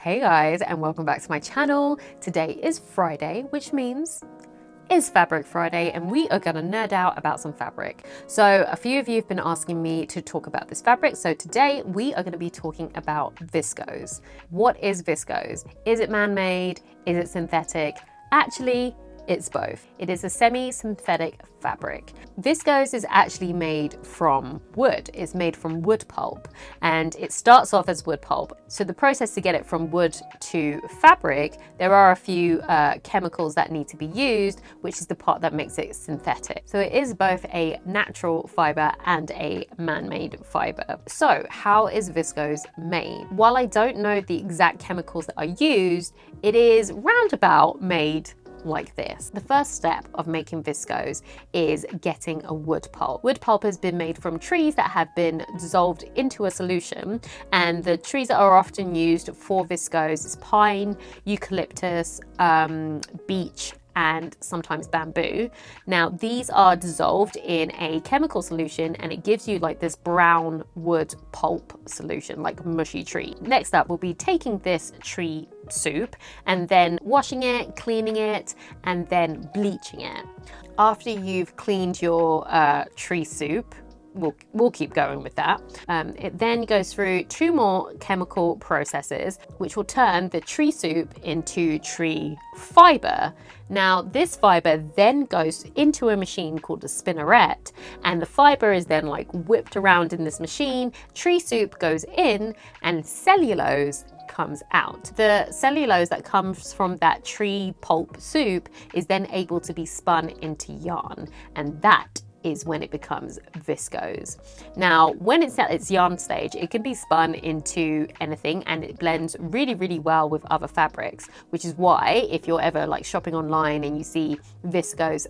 Hey guys, and welcome back to my channel. Today is Friday, which means it's Fabric Friday, and we are gonna nerd out about some fabric. So a few of you have been asking me to talk about this fabric. So today we are gonna be talking about viscose. What is viscose? Is it man-made? Is it synthetic? Actually, it's both. It is a semi-synthetic fabric. Viscose is actually made from wood. It's made from wood pulp, and it starts off as wood pulp. So the process to get it from wood to fabric, there are a few chemicals that need to be used, which is the part that makes it synthetic. So it is both a natural fiber and a man-made fiber. So how is viscose made? While I don't know the exact chemicals that are used, it is roundabout made like this. The first step of making viscose is getting a wood pulp. Wood pulp has been made from trees that have been dissolved into a solution, and the trees that are often used for viscose is pine, eucalyptus, beech, and sometimes bamboo. Now these are dissolved in a chemical solution, and it gives you like this brown wood pulp solution, like mushy tree. Next up will be taking this tree soup and then washing it, cleaning it, and then bleaching it. After you've cleaned your tree soup, we'll keep going with that. It then goes through two more chemical processes, which will turn the tree soup into tree fiber. Now, this fiber then goes into a machine called a spinneret, and the fiber is then like whipped around in this machine. Tree soup goes in, and cellulose comes out. The cellulose that comes from that tree pulp soup is then able to be spun into yarn, and that is when it becomes viscose. Now, when it's at its yarn stage, it can be spun into anything, and it blends really, really well with other fabrics, which is why if you're ever like shopping online and you see viscose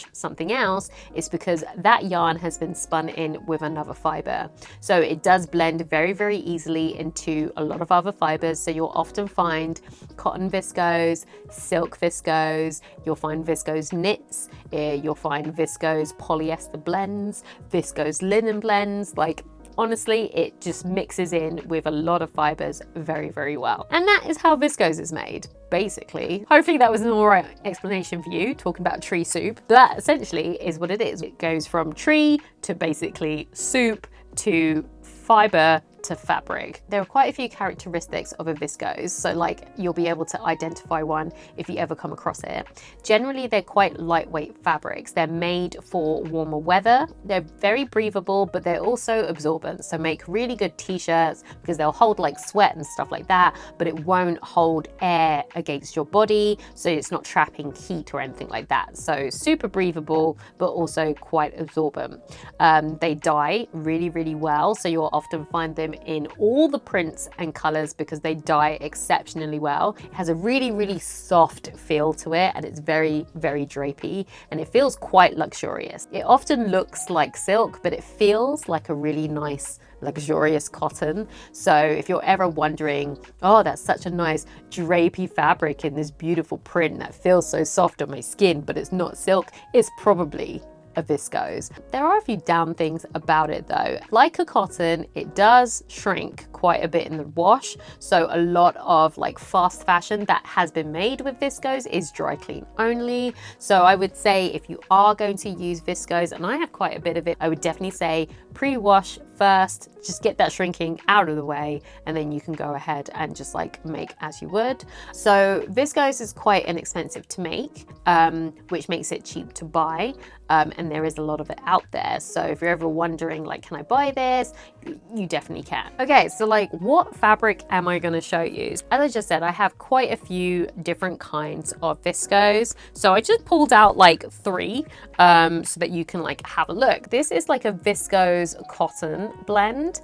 / something else, it's because that yarn has been spun in with another fiber. So it does blend very, very easily into a lot of other fibers. So you'll often find cotton viscose, silk viscose, you'll find viscose knits, you'll find viscose polyester blends, viscose linen blends. Like, honestly, it just mixes in with a lot of fibers very, very well. And that is how viscose is made, basically. Hopefully that was an all right explanation for you, talking about tree soup. That essentially is what it is. It goes from tree to basically soup to fiber to fabric. There are quite a few characteristics of a viscose, so like you'll be able to identify one if you ever come across it. Generally, they're quite lightweight fabrics. They're made for warmer weather. They're very breathable, but they're also absorbent, so make really good t-shirts because they'll hold like sweat and stuff like that, but it won't hold air against your body, so it's not trapping heat or anything like that. So super breathable, but also quite absorbent. They dye really, really well, so you'll often find them in all the prints and colors because they dye exceptionally well. It has a really, really soft feel to it, and it's very, very drapey, and it feels quite luxurious. It often looks like silk, but it feels like a really nice luxurious cotton. So if you're ever wondering, oh, that's such a nice drapey fabric in this beautiful print that feels so soft on my skin, but it's not silk, it's probably a viscose. There are a few down things about it though. Like a cotton, it does shrink quite a bit in the wash. So a lot of like fast fashion that has been made with viscose is dry clean only. So I would say if you are going to use viscose, and I have quite a bit of it, I would definitely say pre-wash first, just get that shrinking out of the way, and then you can go ahead and just like make as you would. So viscose is quite inexpensive to make, which makes it cheap to buy. And there is a lot of it out there. So if you're ever wondering, like, can I buy this? You definitely can. Okay, so like, what fabric am I gonna show you? As I just said, I have quite a few different kinds of viscose. So I just pulled out like 3 so that you can like have a look. This is like a viscose cotton blend.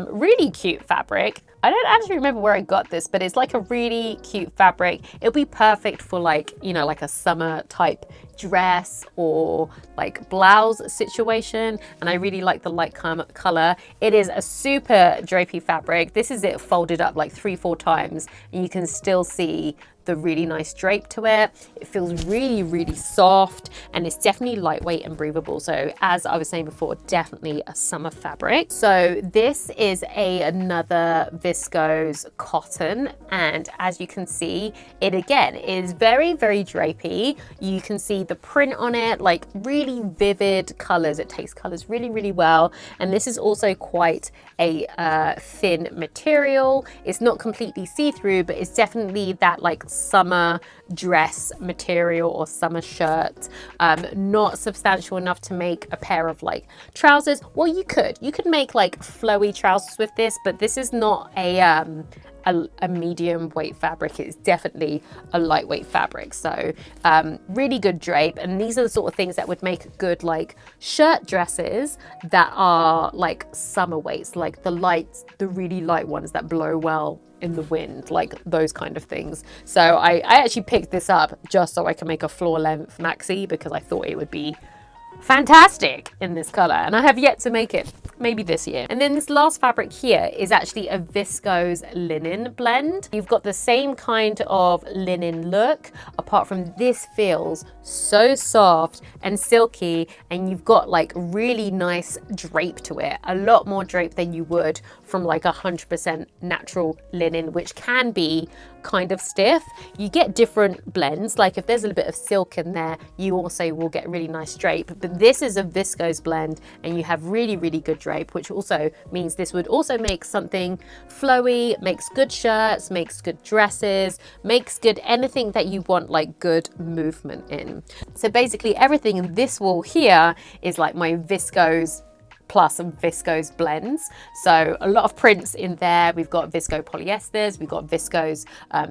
Really cute fabric. I don't actually remember where I got this, but it's like a really cute fabric. It'll be perfect for like, you know, like a summer type dress or like blouse situation, and I really like the light color. It is a super drapey fabric. This is it folded up like 3-4 times, and you can still see the really nice drape to it. It feels really, really soft, and it's definitely lightweight and breathable. So as I was saying before, definitely a summer fabric. So this is another viscose cotton, and as you can see, it again is very, very drapey. You can see the print on it, like really vivid colors. It takes colors really, really well. And this is also quite a thin material. It's not completely see-through, but it's definitely that like summer dress material or summer shirt. Not substantial enough to make a pair of like trousers. Well, you could make like flowy trousers with this, but this is not a medium weight fabric. It's definitely a lightweight fabric. So really good drape, and these are the sort of things that would make good like shirt dresses that are like summer weights, like the really light ones that blow well in the wind, like those kind of things. So I actually picked this up just so I can make a floor length maxi, because I thought it would be fantastic in this color, and I have yet to make it, maybe this year. And then this last fabric here is actually a viscose linen blend. You've got the same kind of linen look, apart from this feels so soft and silky, and you've got like really nice drape to it, a lot more drape than you would from like 100% natural linen, which can be kind of stiff. You get different blends, like if there's a little bit of silk in there, you also will get really nice drape, but this is a viscose blend and you have really, really good drape, which also means this would also make something flowy, makes good shirts, makes good dresses, makes good anything that you want like good movement in. So basically everything in this wall here is like my viscose plus some viscose blends. So a lot of prints in there. We've got viscose polyesters, we've got viscose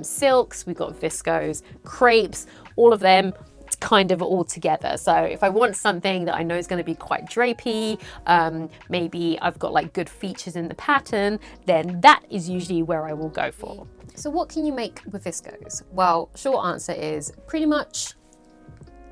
silks, we've got viscose crepes, all of them kind of all together. So if I want something that I know is going to be quite drapey, maybe I've got like good features in the pattern, then that is usually where I will go for. So what can you make with viscose? Well, short answer is pretty much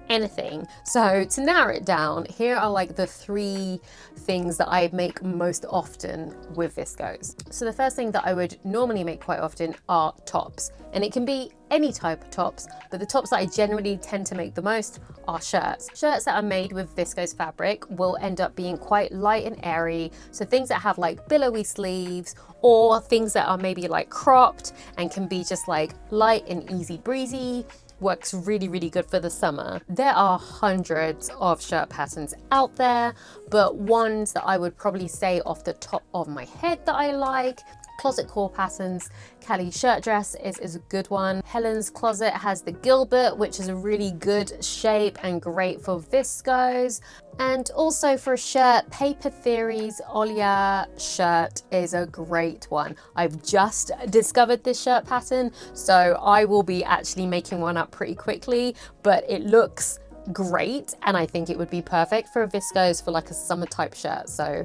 anything. So to narrow it down, here are like the 3 things that I make most often with viscose. So the first thing that I would normally make quite often are tops, and it can be any type of tops, but the tops that I generally tend to make the most are shirts. Shirts that are made with viscose fabric will end up being quite light and airy, so things that have like billowy sleeves, or things that are maybe like cropped and can be just like light and easy breezy, works really, really good for the summer. There are hundreds of shirt patterns out there, but ones that I would probably say off the top of my head that I like: Closet Core Patterns Kelly shirt dress is a good one. Helen's Closet has the Gilbert, which is a really good shape and great for viscose. And also for a shirt, Paper Theory's Olia shirt is a great one. I've just discovered this shirt pattern, so I will be actually making one up pretty quickly, but it looks great, and I think it would be perfect for a viscose for like a summer type shirt. So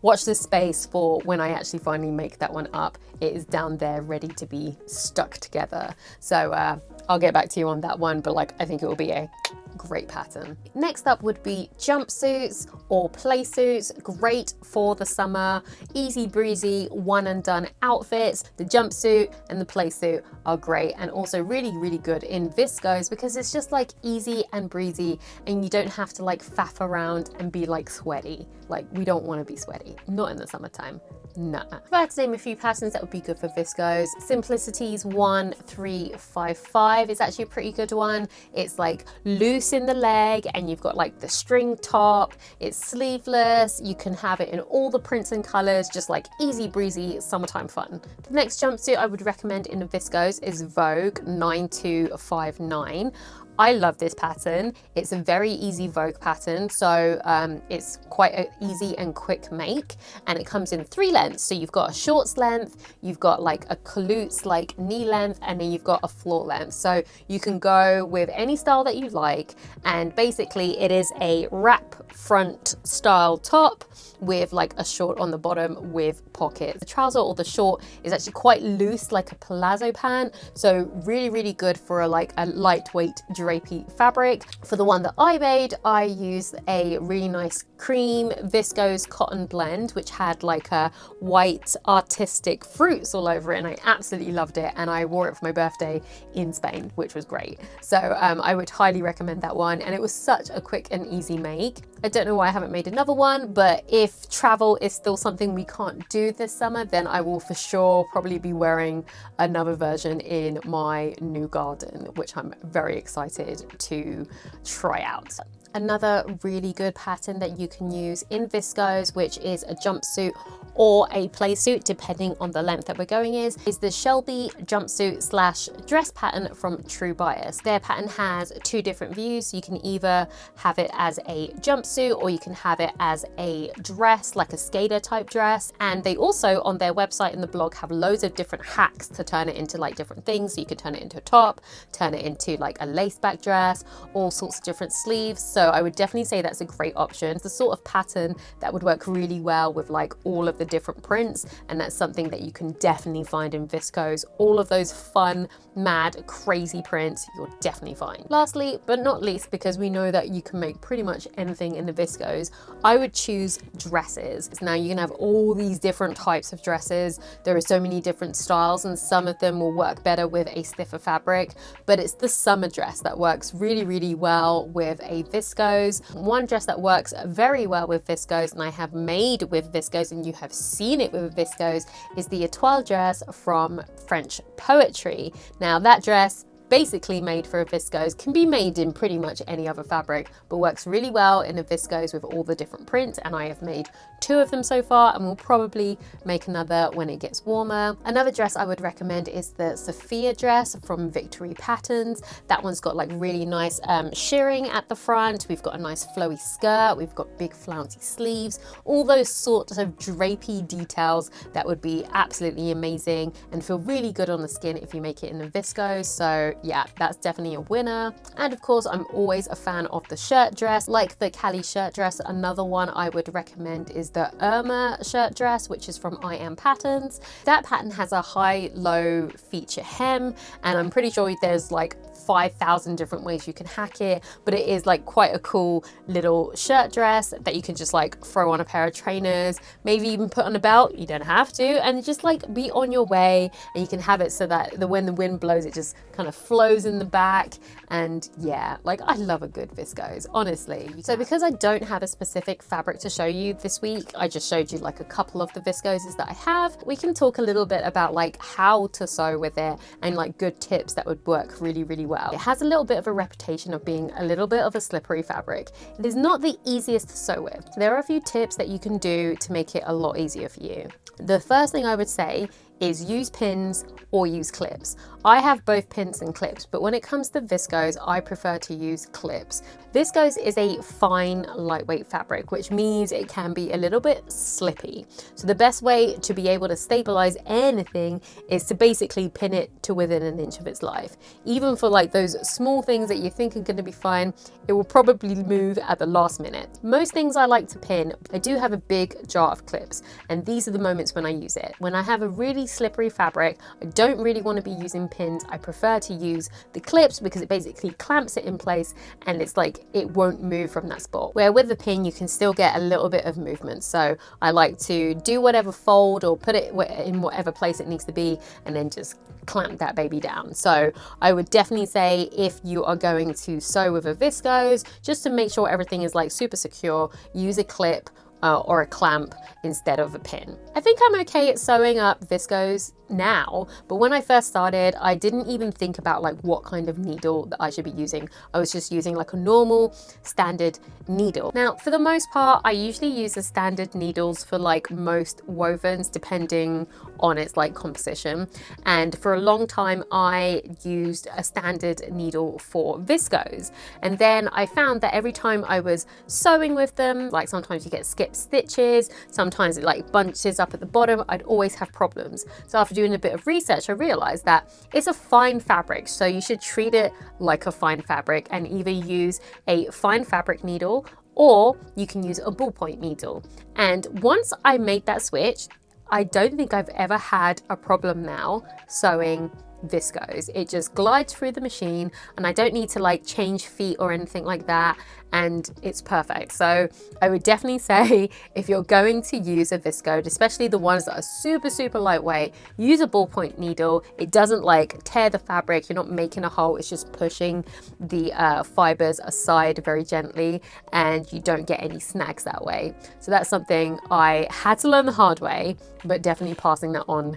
watch this space for when I actually finally make that one up. It is down there ready to be stuck together. So I'll get back to you on that one, but like I think it will be a great pattern. Next up would be jumpsuits or play suits. Great for the summer, easy breezy, one and done outfits. The jumpsuit and the play suit are great, and also really, really good in viscose because it's just like easy and breezy, and you don't have to like faff around and be like sweaty. Like, we don't want to be sweaty, not in the summertime. Nah. If I had to name a few patterns that would be good for viscose, Simplicity's 1355 is actually a pretty good one. It's like loose in the leg, and you've got like the string top. It's sleeveless. You can have it in all the prints and colors, just like easy breezy summertime fun. The next jumpsuit I would recommend in a viscose is Vogue 9259. I love this pattern. It's a very easy Vogue pattern, so it's quite an easy and quick make, and it comes in 3 lengths. So you've got a shorts length, you've got like a calottes like knee length, and then you've got a floor length. So you can go with any style that you like, and basically it is a wrap front style top with like a short on the bottom with pockets. The trouser or the short is actually quite loose, like a palazzo pant, so really, really good for a lightweight dress drapey fabric. For the one that I made, I used a really nice cream viscose cotton blend, which had like a white artistic fruits all over it, and I absolutely loved it, and I wore it for my birthday in Spain, which was great. So I would highly recommend that one, and it was such a quick and easy make. I don't know why I haven't made another one, but if travel is still something we can't do this summer, then I will for sure probably be wearing another version in my new garden, which I'm very excited to try out. Another really good pattern that you can use in viscose, which is a jumpsuit or a play suit, depending on the length that we're going, is the Shelby jumpsuit slash dress pattern from True Bias. Their pattern has two different views. You can either have it as a jumpsuit or you can have it as a dress, like a skater type dress. And they also, on their website and the blog, have loads of different hacks to turn it into like different things. So you could turn it into a top, turn it into like a lace back dress, all sorts of different sleeves. So I would definitely say that's a great option. It's the sort of pattern that would work really well with like all of the different prints, and that's something that you can definitely find in viscose. All of those fun, mad, crazy prints you'll definitely find. Lastly but not least, because we know that you can make pretty much anything in the viscose, I would choose dresses. Now you can have all these different types of dresses. There are so many different styles, and some of them will work better with a stiffer fabric, but it's the summer dress that works really well with a viscose. One dress that works very well with viscose, and I have made with viscose and you have seen it with viscose, is the Étoile dress from French Poetry. Now that dress, basically made for a viscose, can be made in pretty much any other fabric, but works really well in a viscose with all the different prints, and I have made 2 of them so far, and will probably make another when it gets warmer. Another dress I would recommend is the Sophia dress from Victory Patterns. That one's got like really nice shirring at the front. We've got a nice flowy skirt, we've got big flouncy sleeves, all those sorts of drapey details that would be absolutely amazing and feel really good on the skin if you make it in a viscose. So yeah, that's definitely a winner. And of course, I'm always a fan of the shirt dress, like the Cali shirt dress. Another one I would recommend is the Irma shirt dress, which is from I Am Patterns. That pattern has a high-low feature hem, and I'm pretty sure there's like 5,000 different ways you can hack it, but it is like quite a cool little shirt dress that you can just like throw on a pair of trainers, maybe even put on a belt. You don't have to, and just like be on your way, and you can have it so that when the wind blows, it just kind of flows in the back. And yeah, like I love a good viscose, honestly. So because I don't have a specific fabric to show you this week, I just showed you like a couple of the viscoses that I have. We can talk a little bit about like how to sew with it and like good tips that would work really well. It has a little bit of a reputation of being a little bit of a slippery fabric. It is not the easiest to sew with. There are a few tips that you can do to make it a lot easier for you. The first thing I would say is use pins or use clips. I have both pins and clips, but when it comes to viscose, I prefer to use clips. Viscose is a fine, lightweight fabric, which means it can be a little bit slippy. So the best way to be able to stabilize anything is to basically pin it to within an inch of its life. Even for like those small things that you think are going to be fine, it will probably move at the last minute. Most things I like to pin, I do have a big jar of clips, and these are the moments when I use it. When I have a really slippery fabric, I don't really want to be using pins. I prefer to use the clips because it basically clamps it in place, and it's like it won't move from that spot. Where with the pin, you can still get a little bit of movement. So I like to do whatever fold or put it in whatever place it needs to be, and then just clamp that baby down. So I would definitely say if you are going to sew with a viscose, just to make sure everything is like super secure, use a clip or a clamp instead of a pin. I think I'm okay at sewing up viscose now, but when I first started, I didn't even think about like what kind of needle that I should be using. I was just using like a normal standard needle. Now, for the most part, I usually use the standard needles for like most wovens, depending on its like composition. And for a long time, I used a standard needle for viscose. And then I found that every time I was sewing with them, like sometimes you get skipped stitches, sometimes it like bunches up at the bottom, I'd always have problems. So after doing a bit of research, I realized that it's a fine fabric, so you should treat it like a fine fabric and either use a fine fabric needle or you can use a ballpoint needle. And once I made that switch, I don't think I've ever had a problem now sewing viscose. It just glides through the machine and I don't need to like change feet or anything like that, and it's perfect. So I would definitely say if you're going to use a viscose, especially the ones that are super lightweight, use a ballpoint needle. It doesn't like tear the fabric, you're not making a hole, it's just pushing the fibers aside very gently, and you don't get any snags that way. So that's something I had to learn the hard way, but definitely passing that on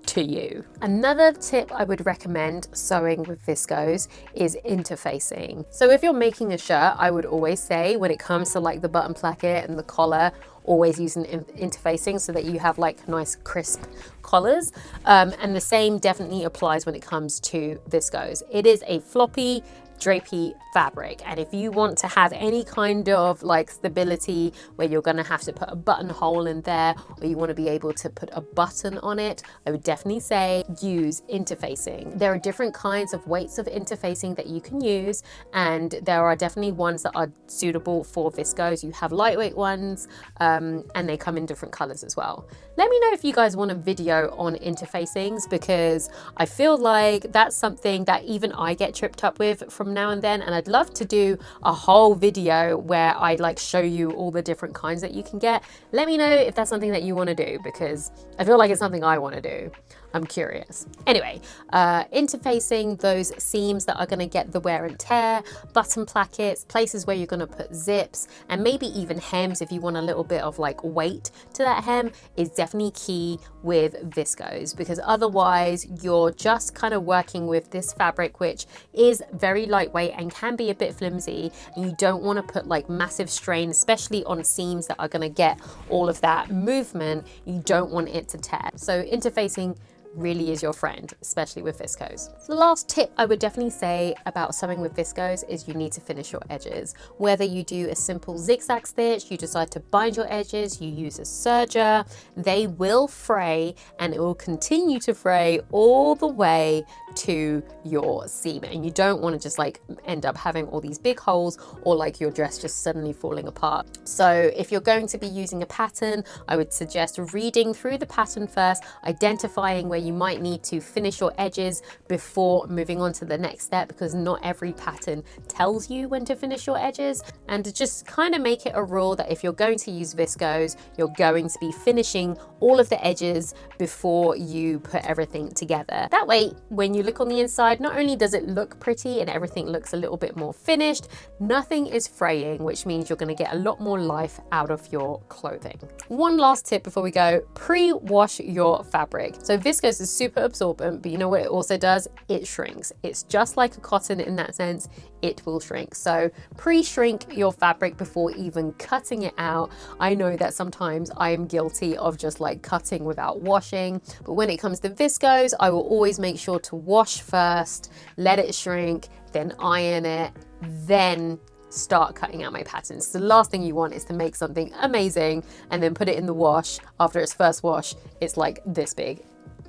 to you. Another tip I would recommend sewing with viscose is interfacing. So if you're making a shirt, I would always say when it comes to like the button placket and the collar, always using interfacing so that you have like nice crisp collars. And the same definitely applies when it comes to viscose. It is a floppy, drapey fabric, and if you want to have any kind of like stability where you're going to have to put a buttonhole in there, or you want to be able to put a button on it, I would definitely say use interfacing. There are different kinds of weights of interfacing that you can use, and there are definitely ones that are suitable for viscose. You have lightweight ones, and they come in different colors as well. Let me know if you guys want a video on interfacings, because I feel like that's something that even I get tripped up with from now and then, and I'd love to do a whole video where I like show you all the different kinds that you can get. Let me know if that's something that you want to do, because I feel like it's something I want to do. I'm curious. Anyway, interfacing those seams that are going to get the wear and tear, button plackets, places where you're going to put zips, and maybe even hems if you want a little bit of like weight to that hem, is definitely key with viscose, because otherwise you're just kind of working with this fabric which is very lightweight and can be a bit flimsy, and you don't want to put like massive strain, especially on seams that are going to get all of that movement. You don't want it to tear. So interfacing really is your friend, especially with viscose. The last tip I would definitely say about sewing with viscose is you need to finish your edges. Whether you do a simple zigzag stitch, you decide to bind your edges, you use a serger, they will fray, and it will continue to fray all the way to your seam, and you don't want to just like end up having all these big holes or like your dress just suddenly falling apart. So if you're going to be using a pattern, I would suggest reading through the pattern first, identifying where you might need to finish your edges before moving on to the next step, because not every pattern tells you when to finish your edges, and to just kind of make it a rule that if you're going to use viscose, you're going to be finishing all of the edges before you put everything together. That way, when you look on the inside, not only does it look pretty and everything looks a little bit more finished, nothing is fraying, which means you're going to get a lot more life out of your clothing. One last tip before we go: pre-wash your fabric. So viscose is super absorbent, but you know what it also does? It shrinks. It's just like a cotton in that sense. It will shrink. So pre-shrink your fabric before even cutting it out. I know that sometimes I am guilty of just like cutting without washing, but when it comes to viscose, I will always make sure to wash first, let it shrink, then iron it, then start cutting out my patterns. The last thing you want is to make something amazing and then put it in the wash. After its first wash, it's like this big.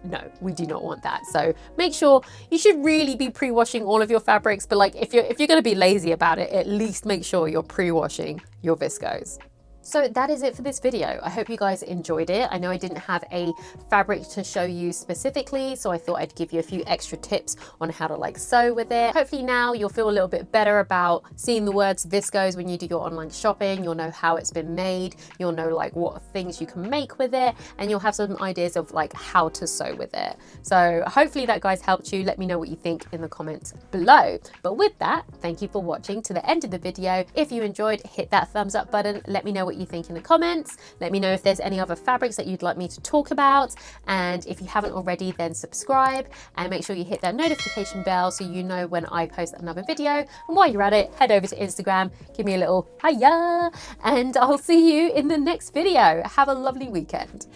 No, we do not want that. So make sure, you should really be pre-washing all of your fabrics, but like if you're going to be lazy about it, at least make sure you're pre-washing your viscose. So that is it for this video. I hope you guys enjoyed it. I know I didn't have a fabric to show you specifically, so I thought I'd give you a few extra tips on how to like sew with it. Hopefully now you'll feel a little bit better about seeing the words viscose when you do your online shopping. You'll know how it's been made, you'll know like what things you can make with it, and you'll have some ideas of like how to sew with it. So hopefully that guys helped you. Let me know what you think in the comments below. But with that, thank you for watching to the end of the video. If you enjoyed, hit that thumbs up button. Let me know what you think in the comments. Let me know if there's any other fabrics that you'd like me to talk about, and if you haven't already, then subscribe and make sure you hit that notification bell so you know when I post another video. And while you're at it, head over to Instagram, give me a little hiya, and I'll see you in the next video. Have a lovely weekend.